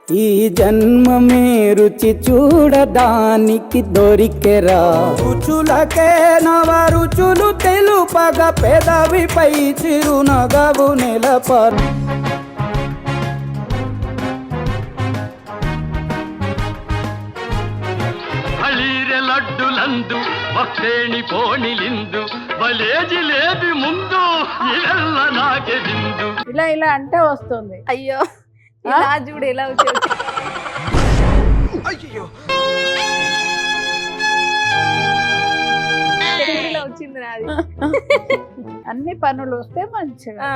ఈ జన్మమే రుచి చూడడానికి దొరికెరా రుచులకే నవ రుచులు తెలుపగ పెదవిపై చిరునగవు నెలపరు. లడ్డులందు ఒక్కేణి పోణిలిందు బలేజి లేది ముందు ఇళ్ళ నాకే విందు. ఇలా ఇలా అంటే వస్తుంది. అయ్యో ఇలా చూడు ఎలా వచ్చి వచ్చింది నాది. అన్ని పనులు వస్తే మంచిగా.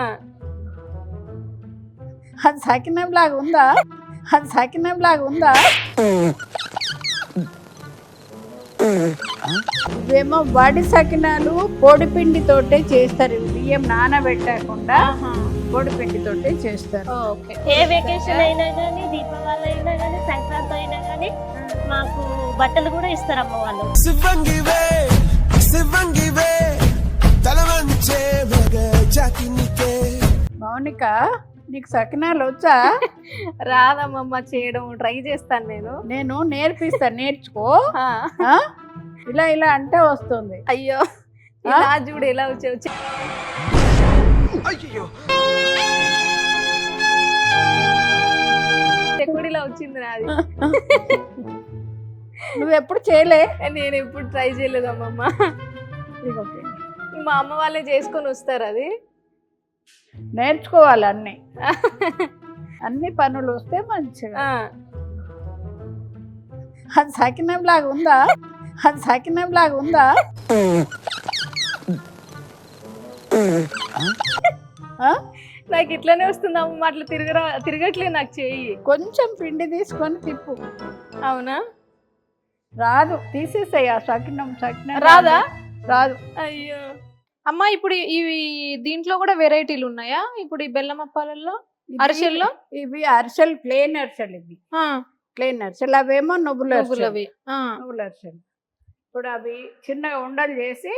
అది సకినం లాగా ఉందా? అది సకినం లాగా ఉందా? ఇవేమో వడి సకినాలు పొడిపిండి తోటే చేస్తారు. బియ్యం నానబెట్టకుండా పొడిపిండి తోటే చేస్తారు. ఏ వెకేషన్ అయినా కానీ, దీపావళి అయినా కానీ, సంక్రాంతి అయినా కానీ మాకు బట్టలు కూడా ఇస్తారు అమ్మ వాళ్ళు. మౌనిక, నీకు సకినాలు వచ్చా? రాదమ్మమ్మ, చేయడం ట్రై చేస్తాను నేను నేర్పిస్తాను, నేర్చుకో. ఇలా ఇలా అంటే వస్తుంది. అయ్యో ఇలా చూడు ఎలా వచ్చి చెక్కుడిలా వచ్చింది నాది. నువ్వు ఎప్పుడు చేయలే? నేను ఎప్పుడు ట్రై చేయలేదు అమ్మమ్మ. మా అమ్మ వాళ్ళే చేసుకొని వస్తారు. అది నేర్చుకోవాలి. అన్ని పనులు వస్తే మంచిగా. అది సకినం లాగా ఉందా? అది సకినం లాగా ఉందా? నాకు ఇట్లానే వస్తుంది అమ్మ. అట్లా తిరగట్లేదు నాకు చెయ్యి. కొంచెం పిండి తీసుకొని తిప్పు. అవునా? రాదు, తీసేసాయి. ఆ సకినం రాదా? రాదు. అయ్యో అమ్మ, ఇప్పుడు ఇవి దీంట్లో కూడా వెరైటీలు ఉన్నాయా? ఇప్పుడు ఈ బెల్లం అప్పాలలో, అరిసెల్లో? ఇవి అరిసెలు, ప్లేన్ అరిసెలు. ఇవి ప్లేన్ అరిసెలు. అవేమో నువ్వుల అరిసెలు. ఇప్పుడు అవి చిన్నగా ఉండలు చేసి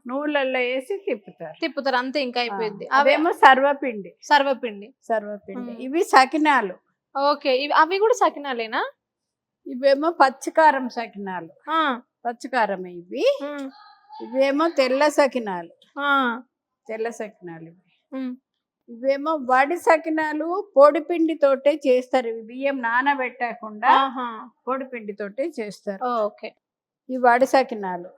నువ్వులలో వేసి తిప్పుతారు అంతే, ఇంకా అయిపోయింది. అవేమో సర్వపిండి. సర్వపిండి. ఇవి సకినాలు. ఓకే, అవి కూడా సకినాలేనా? ఇవేమో పచ్చికారం సకినాలు. పచ్చికారమే ఇవి. ఇవేమో తెల్ల సకినాలు. ఇవేమో వడి సకినాలు పొడిపిండి తోటే చేస్తారు. ఇవి బియ్యం నానబెట్టకుండా పొడిపిండి తోటే చేస్తారు. ఓకే, ఇవి వడి సకినాలు.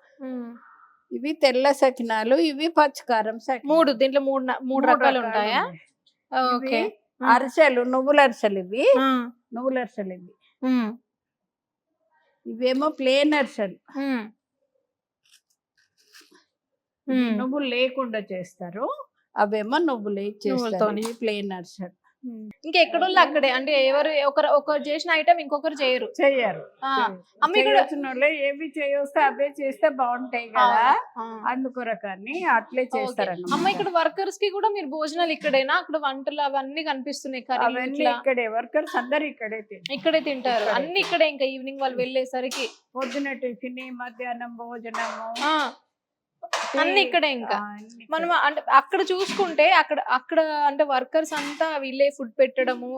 ఇవి తెల్ల సకినాలు. ఇవి పచ్చికారం సకినాలు. దీంట్లో మూడు రకాలు ఉంటాయా? ఓకే. అరిసెలు, నువ్వుల అరిసెలు. ఇవి నువ్వుల అరిసెలు. ఇవేమో ప్లేన్ అరిసెలు. నువ్వులు లేకుండా చేస్తారు. అవేమో నువ్వులు చేస్తారు. ప్లేన్ అరిసెలు. ఇంకా ఎక్కడోళ్ళు అక్కడే, అంటే ఎవరు ఒకరు చేసిన ఐటమ్ ఇంకొకరు చెయ్యరు. ఏవి చేయొస్తే అవే చేస్తే బాగుంటాయి కదా, అందుకొరకని అట్లే చేస్తారన్న. అమ్మ, ఇక్కడ వర్కర్స్ కి కూడా మీరు భోజనాలు ఇక్కడేనా? అక్కడ వంటలు అవన్నీ కనిపిస్తున్నాయి. ఇక్కడే వర్కర్స్ అందరు ఇక్కడే తింటారు. అన్ని ఇక్కడే. ఇంకా ఈవినింగ్ వాళ్ళు వెళ్ళేసరికి పొద్దున టిఫిన్, మధ్యాహ్నం భోజనము అన్ని ఇక్కడే. ఇంకా మనం అంటే అక్కడ చూసుకుంటే అక్కడ అంటే వర్కర్స్ అంతా వీళ్ళే ఫుడ్ పెట్టడము,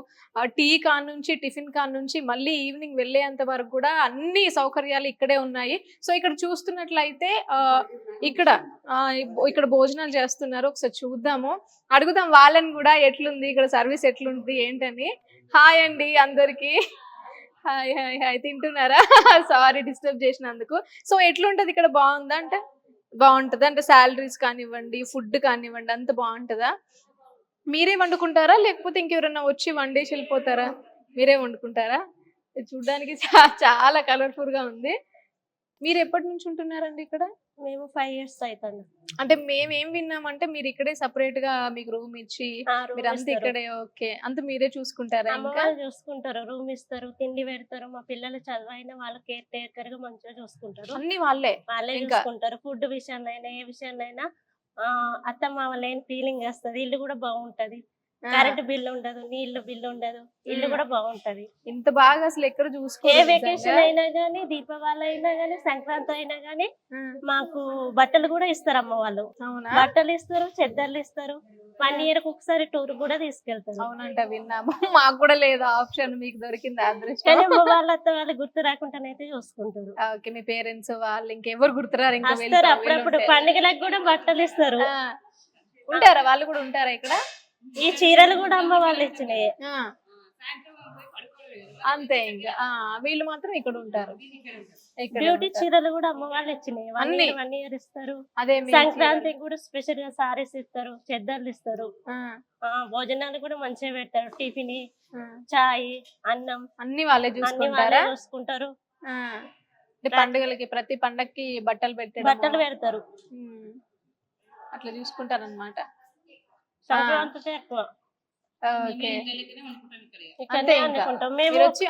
టీ కాన్ నుంచి, టిఫిన్ కాన్ నుంచి మళ్ళీ ఈవినింగ్ వెళ్ళేంత వరకు కూడా అన్ని సౌకర్యాలు ఇక్కడే ఉన్నాయి. సో ఇక్కడ చూస్తున్నట్లయితే ఇక్కడ భోజనాలు చేస్తున్నారు. ఒకసారి చూద్దాము, అడుగుదాం వాళ్ళని కూడా ఎట్లుంది ఇక్కడ సర్వీస్, ఎట్లుంది ఏంటని. హాయ్ అండి అందరికి. Hi hi hi. తింటున్నారా? సారీ డిస్టర్బ్ చేసినందుకు. సో ఎట్లుంటది ఇక్కడ? బాగుందా? అంటే బాగుంటుందా? అంటే శాలరీస్ కానివ్వండి, ఫుడ్ కానివ్వండి, అంత బాగుంటుందా? మీరే వండుకుంటారా లేకపోతే ఇంకెవరన్నా వచ్చి వండేసి వెళ్ళిపోతారా? మీరే వండుకుంటారా? చూడ్డానికి చాలా కలర్ఫుల్ గా ఉంది. మీరు ఎప్పటి నుంచి ఉంటున్నారండి ఇక్కడ? మేము 5 years అవుతుంది. అంటే మేమేం విన్నామంటే మీరు ఇక్కడే సపరేట్ గా మీకు రూమ్ ఇచ్చి మీరు అంతా ఇక్కడే. ఓకే, అంత మీరే చూసుకుంటారా? ఇంకా చూసుకుంటారు, రూమ్ ఇస్తారు, తిండి పెడతారు. మా పిల్లలు చదువైన వాళ్ళ కేర్ టేకర్ గా మంచిగా చూసుకుంటారు. అన్ని వాళ్ళే చూసుకుంటారు. ఫుడ్ విషయాన్నైనా ఏ విషయాన్నైనా అత్తమ్మ లేని ఫీలింగ్ వస్తుంది. ఇల్లు కూడా బాగుంటది. కరెంట్ బిల్ ఉండదు, నీళ్లు బిల్లు ఉండదు, ఇల్లు కూడా బాగుంటది. ఇంత బాగా అసలు ఎక్కడ చూసుకో. ఏ వెకేషన్ అయినా గానీ, దీపావళి అయినా గానీ, సంక్రాంతి అయినా గానీ మాకు బట్టలు కూడా ఇస్తారు అమ్మ వాళ్ళు. బట్టలు ఇస్తారు, చెద్దర్లు ఇస్తారు, 1 year కి ఒకసారి టూర్ కూడా తీసుకెళ్తారు. అవునంట విన్నాము. మాకు కూడా లేదు ఆప్షన్, మీకు దొరికింది అదృష్టం. కానీ వాళ్ళ అత్త వాళ్ళు గుర్తు రాకుండానైతే చూసుకుంటారు. ఓకే, మీ పేరెంట్స్ వాళ్ళు ఇంకెవరు గుర్తురారు? ఇంకా వస్తారు అప్పుడప్పుడు పండుగలకు కూడా బట్టలు ఇస్తారు. ఉంటారా వాళ్ళు కూడా ఉంటారా ఇక్కడ? ఈ చీరలు కూడా అమ్మ వాళ్ళు ఇచ్చినాయి. అంతే ఇంకా వీళ్ళు మాత్రం ఇక్కడ ఉంటారు. బ్యూటీ చీరలు కూడా అమ్మ వాళ్ళు ఇచ్చినాయి. 1 year ఇస్తారు. అదే సంక్రాంతికి కూడా స్పెషల్ గా సారీస్ ఇస్తారు, చెద్దర్లు ఇస్తారు. భోజనాలు కూడా మంచిగా పెడతారు. టిఫిన్, చాయ్, అన్నం అన్ని వాళ్ళే చూసుకుంటారు. పండుగలకి ప్రతి పండగకి బట్టలు పెడతారు. అట్లా చూసుకుంటారు అనమాట. సంక్రాంతి ఎక్కువ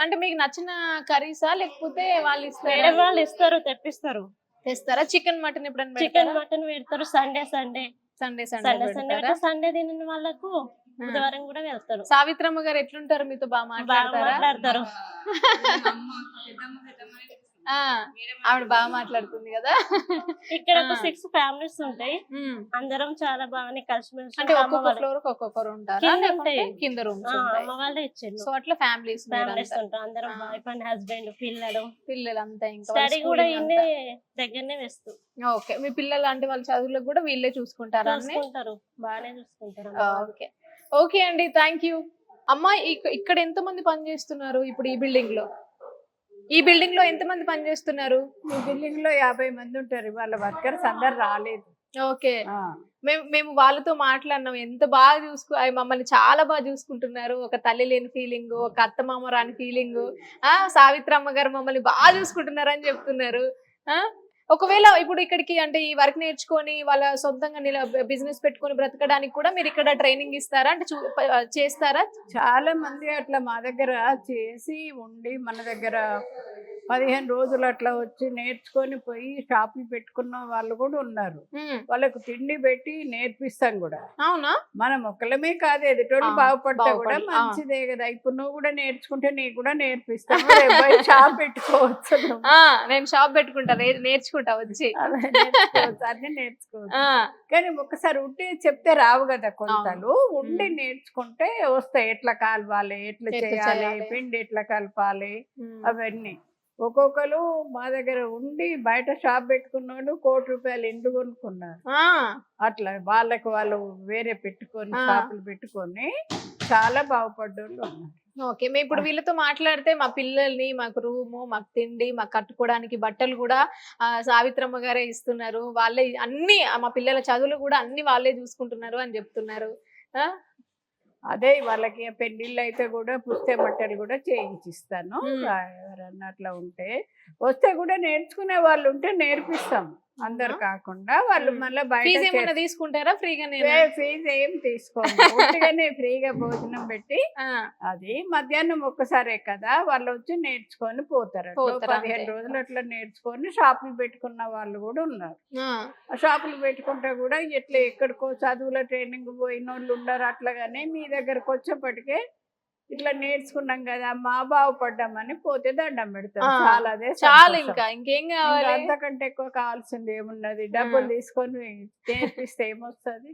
అంటే మీకు నచ్చిన కర్రీసా లేకపోతే వాళ్ళు ఇస్తారు తెప్పిస్తారు? తెస్తారా? చికెన్ మటన్ ఎప్పుడైనా? చికెన్ మటన్ పెడతారు. సండే తిన వాళ్ళకు బుధవారం కూడా వెళ్తారు. సావిత్రమ్మ గారు ఎట్లుంటారు? మీతో బాగా మాట్లాడతారు? ఆవిడ బాగా మాట్లాడుతుంది కదా. ఇక్కడ ఒక 6 families ఉంటాయి. అందరం చాలా బాగానే కలిసిమెలిసి. అంటే ఒక్కొక్క ఫ్లోర్ ఒక్కొక్కరు ఉంటారు. కింద రూమ్స్ అమ్మ వాళ్ళే ఇచ్చారు. సో అట్లా ఫ్యామిలీస్ ఉంటారు. అందరం వైఫ్ అండ్ హస్బెండ్, పిల్లలు అంతా. ఇంకా స్టడీ కూడా ఇన్నే దగ్గరనే వేస్తూ. ఓకే, మీ పిల్లలు అంటే వాళ్ళ చదువులకు కూడా వీళ్ళే చూసుకుంటారు? బాగానే చూసుకుంటారు. ఓకే అండి, థ్యాంక్ యూ. అమ్మా, ఇక్కడ ఎంత మంది పని చేస్తున్నారు ఇప్పుడు ఈ బిల్డింగ్ లో? ఎంత మంది పని చేస్తున్నారు? ఈ బిల్డింగ్ లో 50 మంది ఉంటారు. వాళ్ళ వర్కర్స్ అందరు రాలేదు. ఓకే, మేము వాళ్ళతో మాట్లాడినాం. ఎంత బాగా మమ్మల్ని చాలా బాగా చూసుకుంటున్నారు. ఒక తల్లి లేని ఫీలింగ్, ఒక అత్త మామ రాని ఫీలింగ్. సావిత్రమ్మ గారు మమ్మల్ని బాగా చూసుకుంటున్నారు అని చెప్తున్నారు. ఒకవేళ ఇప్పుడు ఇక్కడికి అంటే ఈ వర్క్ నేర్చుకొని వాళ్ళ సొంతంగా బిజినెస్ పెట్టుకొని బ్రతకడానికి కూడా మీరు ఇక్కడ ట్రైనింగ్ ఇస్తారా? అంటే చేస్తారా? చాలా మంది అట్లా మా దగ్గర చేసి ఉండి మన దగ్గర 15 రోజులు అట్లా వచ్చి నేర్చుకొని పోయి షాపులు పెట్టుకున్న వాళ్ళు కూడా ఉన్నారు. వాళ్ళకు తిండి పెట్టి నేర్పిస్తాం కూడా. అవునా? మనం ఒక్కలమే కాదు, ఎదుటోళ్ళు బాగుపడతా కూడా మంచిదే కదా. ఇప్పుడు నువ్వు కూడా నేర్చుకుంటే నీకు కూడా నేర్పిస్తాను. షాప్ పెట్టుకోవచ్చు. నేను షాప్ పెట్టుకుంటా, నేర్చుకుంటా వచ్చి. అన్ని నేర్చుకోవచ్చు. కానీ ఒకసారి ఉంటే చెప్తే రావు కదా కొంతలు. ఉండి నేర్చుకుంటే వస్తాయి. ఎట్లా కాలవాలి, ఎట్లా చేయాలి, పిండి ఎట్లా కలపాలి, అవన్నీ. ఒక్కొక్కరు మా దగ్గర ఉండి బయట షాప్ పెట్టుకున్నాడు, ₹1,00,00,000 ఇండ్లు కొనుక్కున్నారు. అట్లా వాళ్ళకి వాళ్ళు వేరే పెట్టుకొని షాపులు పెట్టుకొని చాలా బాగుపడ్డోళ్ళు ఉన్నారు. ఓకే, మేము ఇప్పుడు వీళ్ళతో మాట్లాడితే మా పిల్లల్ని, మాకు రూము, మాకు తిండి, మాకు కట్టుకోవడానికి బట్టలు కూడా సావిత్రమ్మ గారే ఇస్తున్నారు. వాళ్ళే అన్ని, మా పిల్లల చదువులు కూడా అన్ని వాళ్ళే చూసుకుంటున్నారు అని చెప్తున్నారు. అదే వాళ్ళకి పెళ్లిళ్ళు అయితే కూడా పుస్తే బట్టలు కూడా చేయించిస్తాను. ఎవరన్నా అట్లా ఉంటే వస్తే కూడా నేర్చుకునే వాళ్ళు ఉంటే నేర్పిస్తాం. అందరు కాకుండా వాళ్ళు మళ్ళీ బయట తీసుకుంటారా? ఫ్రీగానే? ఫీజు ఏం తీసుకోండి, ఫ్రీగా భోజనం పెట్టి. అది మధ్యాహ్నం ఒక్కసారే కదా, వాళ్ళు వచ్చి నేర్చుకొని పోతారు. 15 రోజులు అట్లా నేర్చుకొని షాపులు పెట్టుకున్న వాళ్ళు కూడా ఉన్నారు. షాపులు పెట్టుకుంటే కూడా ఇట్లా ఎక్కడికో చదువుల ట్రైనింగ్ పోయిన వాళ్ళు ఉన్నారు. అట్లాగానే మీ దగ్గరకు వచ్చేప్పటికే ఇట్లా నేర్చుకున్నాం కదా, మా బాగుపడ్డామని పోతే దండం పెడతాం. చాలా ఇంకా ఇంకేం కావాలి? అంతకంటే ఎక్కువ కావాల్సింది ఏమున్నది? డబ్బులు తీసుకొని నేర్పిస్తే ఏమొస్తుంది?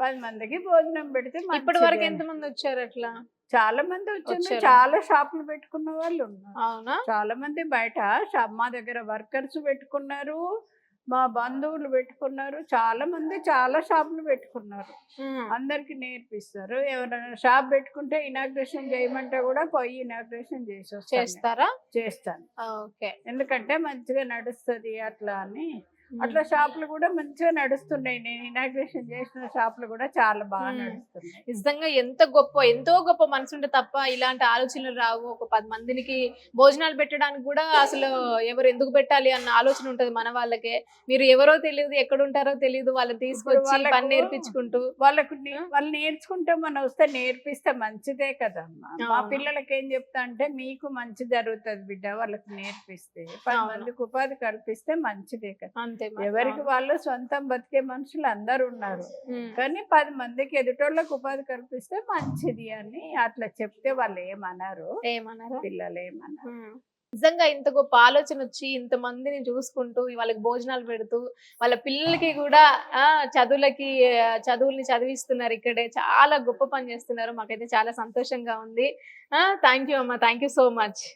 10 మందికి భోజనం పెడితే. ఇప్పటి వరకు ఎంత మంది వచ్చారు? అట్లా చాలా మంది వచ్చారు. చాలా షాపులు పెట్టుకున్న వాళ్ళు ఉన్నారు. అవునా? చాలా మంది బయట మా దగ్గర వర్కర్స్ పెట్టుకున్నారు, మా బంధువులు పెట్టుకున్నారు. చాలా మంది చాలా షాపులు పెట్టుకున్నారు. అందరికి నేర్పిస్తారు. ఎవరైనా షాప్ పెట్టుకుంటే ఇనాగ్రేషన్ చేయమంటే కూడా పోయి ఇనాగ్రేషన్ చేస్తారా? చేస్తాను. ఓకే, ఎందుకంటే మంచిగా నడుస్తుంది అట్లా అని. అట్లా షాపులు కూడా మంచిగా నడుస్తున్నాయి. నేను ఇనాగ్రేషన్ చేసిన షాపులు కూడా చాలా బాగా నడుస్తున్నాయి. నిజంగా ఎంతో గొప్ప మనసుంటే తప్ప ఇలాంటి ఆలోచనలు రావు. ఒక 10 మందికి భోజనాలు పెట్టడానికి కూడా అసలు ఎవరు ఎందుకు పెట్టాలి అన్న ఆలోచన ఉంటది మన వాళ్ళకే. మీరు ఎవరో తెలియదు, ఎక్కడ ఉంటారో తెలియదు, వాళ్ళని తీసుకొచ్చి పని నేర్పించుకుంటూ వాళ్ళు నేర్చుకుంటే మనం వస్తే నేర్పిస్తే మంచిదే కదమ్మా. మా పిల్లలకి ఏం చెప్తా అంటే, మీకు మంచి జరుగుతుంది బిడ్డ, వాళ్ళకి నేర్పిస్తే 10 మందికి ఉపాధి కల్పిస్తే మంచిదే కదా. ఎవరికి వాళ్ళు సొంతం బతికే మనుషులు అందరు ఉన్నారు. కానీ 10 మందికి ఎదుటోళ్ళకి ఉపాధి కల్పిస్తే మంచిది అని అట్లా చెప్తే వాళ్ళు ఏమన్నారు? పిల్లలు ఏమన్నారు? నిజంగా ఇంత గొప్ప ఆలోచన వచ్చి ఇంత మందిని చూసుకుంటూ వాళ్ళకి భోజనాలు పెడుతూ వాళ్ళ పిల్లలకి కూడా చదువుల్ని చదివిస్తున్నారు ఇక్కడే. చాలా గొప్ప పని చేస్తున్నారు. మాకైతే చాలా సంతోషంగా ఉంది. థ్యాంక్ యూ అమ్మ, థ్యాంక్ యూ సో మచ్.